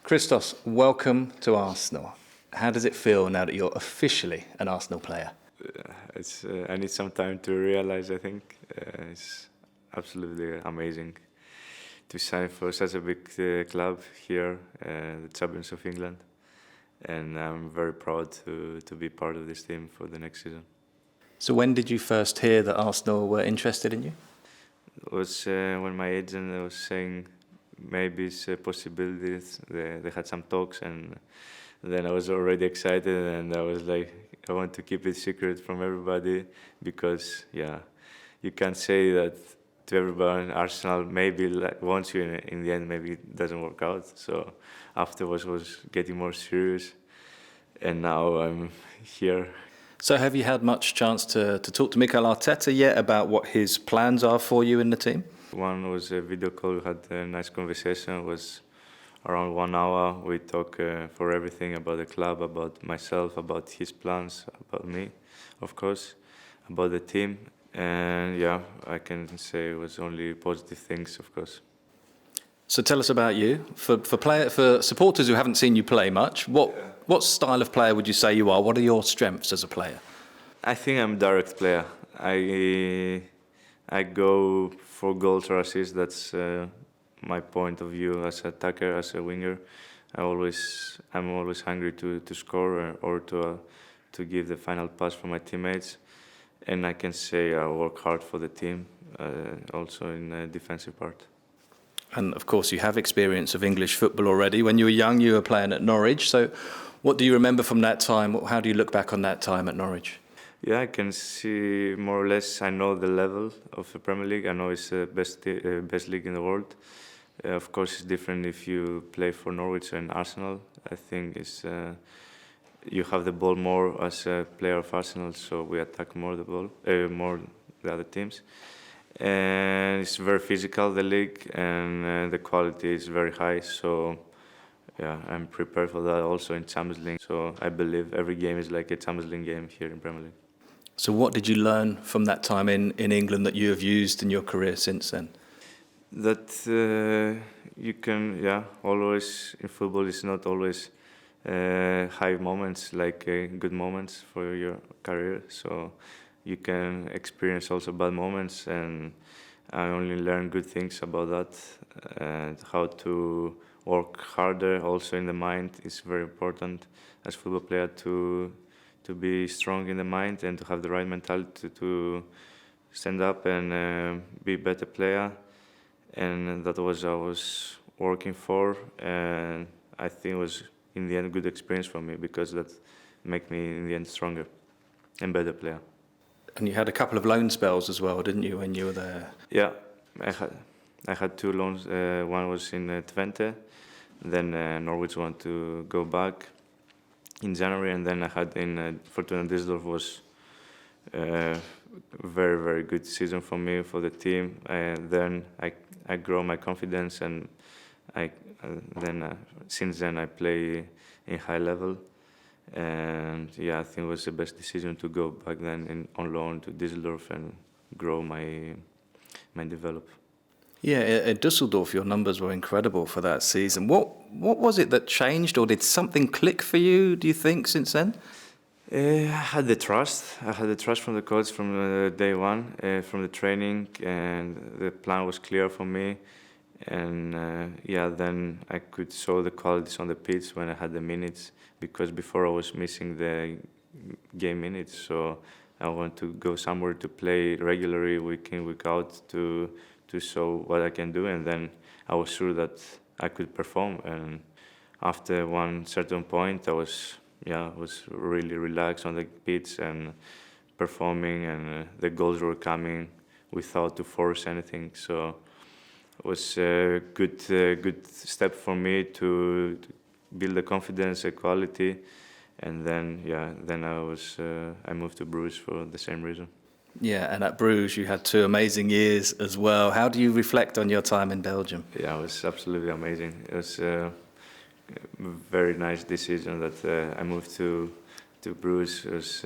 Christos, welcome to Arsenal. How does it feel now that you're officially an Arsenal player? I need some time to realize. I think it's absolutely amazing to sign for such a big club here, the champions of England, and I'm very proud to be part of this team for the next season. So when did you first hear that Arsenal were interested in you? It was when my agent was saying maybe it's a possibility. They had some talks, and then I was already excited, and I was like, I want to keep it secret from everybody because, you can't say that to everyone. Arsenal maybe wants you, in the end maybe it doesn't work out. So afterwards was getting more serious, and now I'm here. So have you had much chance to talk to Mikel Arteta yet about what his plans are for you in the team? One was a video call. We had a nice conversation. It was around 1 hour. We talk for everything about the club, about myself, about his plans, about me, of course, about the team. And I can say it was only positive things, of course. So tell us about you. For supporters who haven't seen you play much, what style of player would you say you are? What are your strengths as a player? I think I'm a direct player. I go for goals or assists. That's my point of view as an attacker, as a winger. I'm always hungry to score or to give the final pass for my teammates. And I can say I work hard for the team, also in the defensive part. And of course, you have experience of English football already. When you were young, you were playing at Norwich. So what do you remember from that time? How do you look back on that time at Norwich? Yeah, I can see more or less. I know the level of the Premier League. I know it's the best league in the world. Of course, it's different if you play for Norwich and Arsenal. I think it's you have the ball more as a player of Arsenal, so we attack more the ball, more the other teams. And it's very physical, the league, and the quality is very high. So I'm prepared for that also in Champions League. So I believe every game is like a Champions League game here in Premier League. So what did you learn from that time in England that you have used in your career since then? That you can, always in football it's not always high moments, like good moments for your career. So you can experience also bad moments, and I only learned good things about that, and how to work harder also in the mind is very important as a football player to be strong in the mind and to have the right mentality to stand up and be a better player. And that was I was working for, and I think it was in the end a good experience for me because that made me in the end stronger and better player. And you had a couple of loan spells as well, didn't you, when you were there? Yeah, I had 2 loans. One was in Twente, then Norwich wanted to go back in January, and then I had in Fortuna Dusseldorf. Was very, very good season for me, for the team. And then I grow my confidence, and since then I play in high level. And I think it was the best decision to go back then on loan to Düsseldorf and grow my develop. Yeah, at Dusseldorf, your numbers were incredible for that season. What was it that changed, or did something click for you, do you think, since then? I had the trust. I had the trust from the coach from day one, from the training, and the plan was clear for me. And then I could show the qualities on the pitch when I had the minutes, because before I was missing the game minutes. So I want to go somewhere to play regularly, week in, week out, to show what I can do. And then I was sure that I could perform. And after one certain point, I was really relaxed on the pitch and performing, and the goals were coming without to force anything. So it was a good step for me to build the confidence, the quality, and then I moved to Bruges for the same reason. Yeah, and at Bruges you had 2 amazing years as well. How do you reflect on your time in Belgium? Yeah, it was absolutely amazing. It was a very nice decision that I moved to Bruges. It was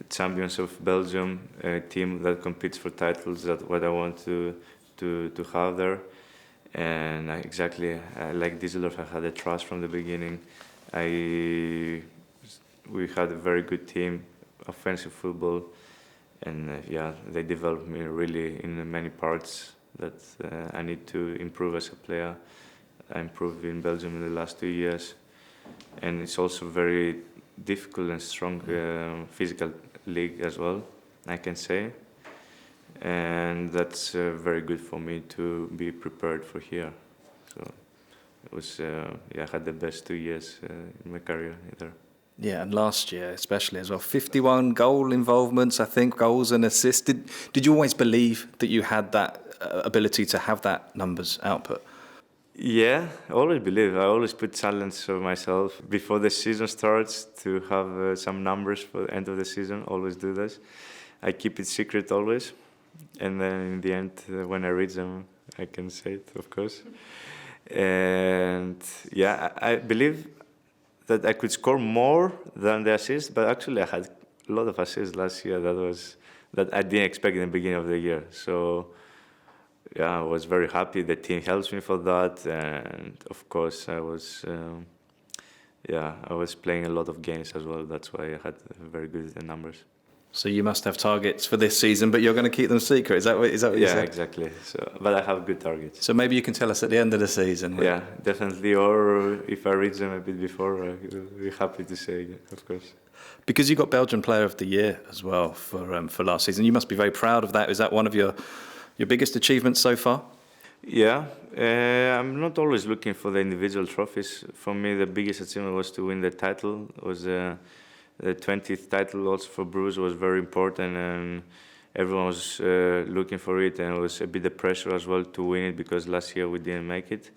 champions of Belgium, a team that competes for titles. That's what I want to have there. And like Düsseldorf, I had a trust from the beginning. We had a very good team, offensive football, and they developed me really in many parts that I need to improve as a player. I improved in Belgium in the last 2 years, and it's also very difficult and strong physical league as well, I can say, and that's very good for me to be prepared for here. So it was I had the best 2 years in my career there. Yeah, and last year especially as well, 51 goal involvements, I think, goals and assists. Did you always believe that you had that ability to have that numbers output? Yeah, I always believe. I always put challenge of myself before the season starts to have some numbers for the end of the season. Always do this. I keep it secret always, and then in the end, when I reach them, I can say it, of course. And yeah, I believe that I could score more than the assists, but actually I had a lot of assists last year. That I didn't expect in the beginning of the year. So yeah, I was very happy. The team helps me for that, and of course I was playing a lot of games as well. That's why I had very good numbers. So you must have targets for this season, but you're going to keep them secret. Is that what you said? Yeah, exactly. So, but I have good targets. So maybe you can tell us at the end of the season. Yeah, definitely. Or if I reach them a bit before, I'll be happy to say, of course. Because you got Belgian Player of the Year as well for last season. You must be very proud of that. Is that one of your biggest achievements so far? Yeah, I'm not always looking for the individual trophies. For me, the biggest achievement was to win the title. It was the 20th title also for Bruges was very important, and everyone was looking for it, and it was a bit of pressure as well to win it because last year we didn't make it.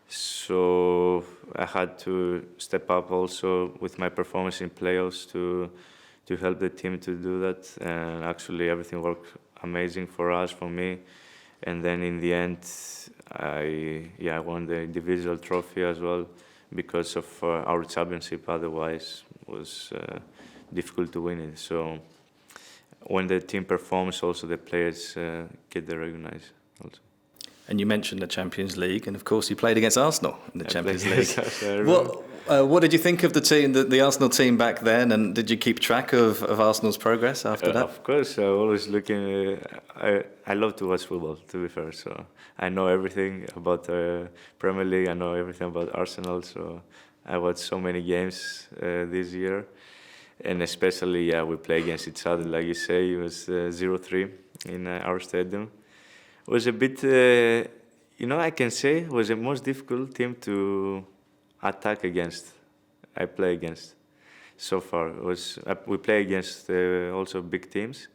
So I had to step up also with my performance in playoffs to help the team to do that, and actually everything worked amazing for us, for me. And then in the end, I won the individual trophy as well because of our championship. Otherwise, it was difficult to win it. So when the team performs, also the players get the recognized also. And you mentioned the Champions League, and of course you played against Arsenal in the Champions League. What What did you think of the team, the Arsenal team back then, and did you keep track of Arsenal's progress after that? Of course, I always looking. I love to watch football, to be fair. So I know everything about Premier League. I know everything about Arsenal. So I watched so many games this year, and especially we play against each other. Like you say, it was 0-3 in our stadium. It was a bit, I can say, it was the most difficult team to attack against. I play against so far. We play against also big teams,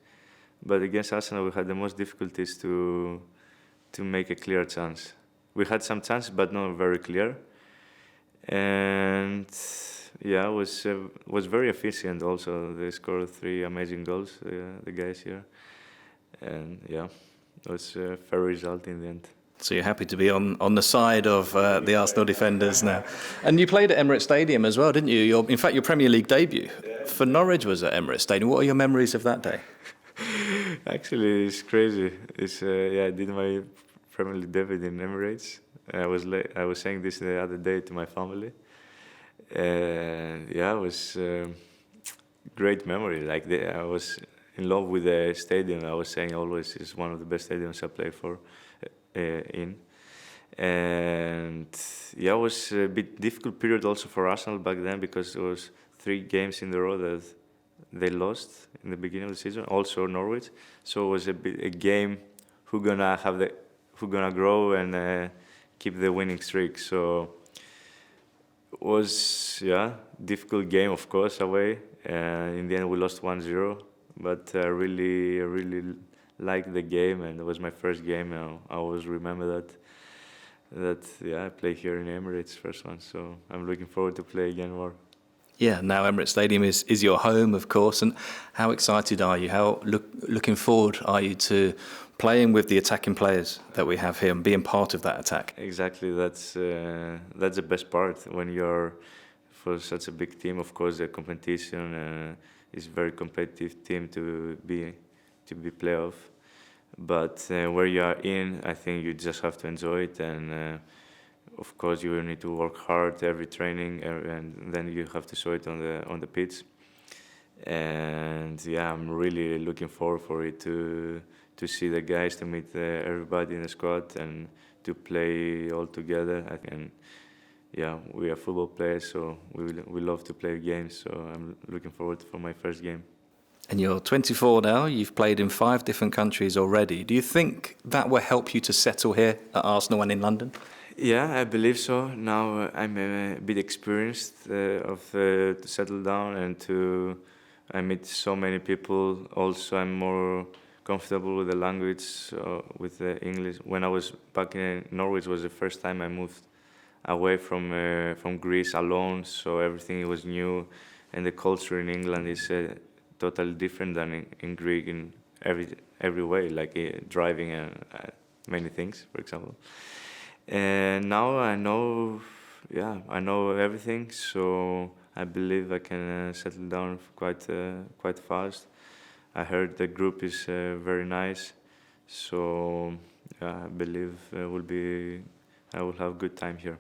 but against Arsenal we had the most difficulties to make a clear chance. We had some chances, but not very clear. And was very efficient. Also, they scored 3 amazing goals. The guys here, and it was a fair result in the end. So you're happy to be on the side of the Arsenal defenders now. And you played at Emirates Stadium as well, didn't you? In fact, your Premier League debut for Norwich was at Emirates Stadium. What are your memories of that day? Actually, it's crazy. I did my Premier League debut in Emirates. I was saying this the other day to my family. It was great memory. I was in love with the stadium. I was saying always it's one of the best stadiums I played for. And it was a bit difficult period also for Arsenal back then because it was 3 games in a row that they lost in the beginning of the season. Also Norwich, so it was a game who gonna grow and keep the winning streak. So it was difficult game, of course, away. In the end, we lost 1-0, but I really liked the game, and it was my first game. And I always remember that I play here in Emirates, first one. So I'm looking forward to play again more. Yeah, now Emirates Stadium is your home, of course. And how excited are you? How looking forward are you to playing with the attacking players that we have here and being part of that attack? Exactly, that's the best part when you're for such a big team. Of course, the competition is very competitive team to be playoff. But where you are in, I think you just have to enjoy it, and of course you need to work hard every training, and then you have to show it on the pitch. And yeah, I'm really looking forward for it to see the guys, to meet everybody in the squad, and to play all together. And yeah, we are football players, so we love to play games. So I'm looking forward for my first game. And you're 24 now, you've played in 5 different countries already. Do you think that will help you to settle here at Arsenal and in London? Yeah, I believe so. Now I'm a bit experienced to settle down and I meet so many people. Also, I'm more comfortable with the language, with the English. When I was back in Norwich, was the first time I moved away from Greece alone, so everything was new, and the culture in England is totally different than in Greek in every way, like driving and many things, for example. And now I know everything, so I believe I can settle down quite fast. I heard the group is very nice, so I believe I will have a good time here.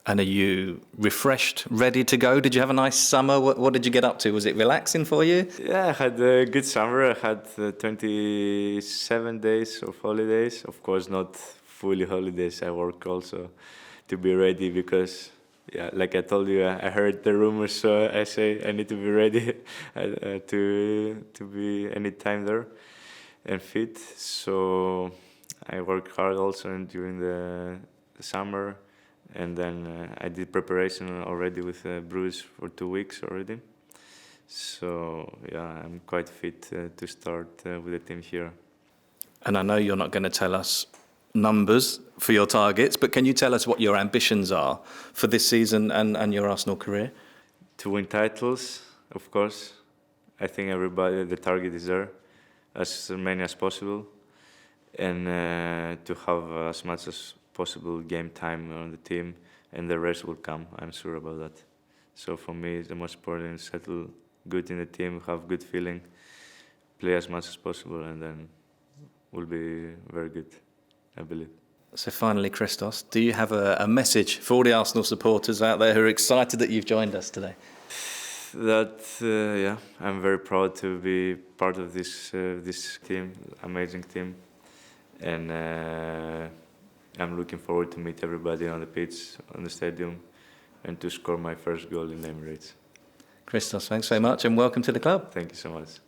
And are you refreshed, ready to go? Did you have a nice summer? What did you get up to? Was it relaxing for you? Yeah, I had a good summer. I had 27 days of holidays. Of course, not fully holidays. I work also to be ready because, yeah, like I told you, I heard the rumors, so I say I need to be ready to be anytime there and fit. So I work hard also during the summer. And then I did preparation already with Bruce for 2 weeks already. So yeah, I'm quite fit to start with the team here. And I know you're not going to tell us numbers for your targets, but can you tell us what your ambitions are for this season and your Arsenal career? To win titles, of course. I think the target is there, as many as possible. And to have as much as possible game time on the team, and the rest will come. I'm sure about that. So for me, it's the most important: settle good in the team, have good feeling, play as much as possible, and then we'll be very good, I believe. So finally, Christos, do you have a message for all the Arsenal supporters out there who are excited that you've joined us today? Yeah, I'm very proud to be part of this team, amazing team, and I'm looking forward to meet everybody on the pitch, on the stadium, and to score my first goal in the Emirates. Christos, thanks so much and welcome to the club. Thank you so much.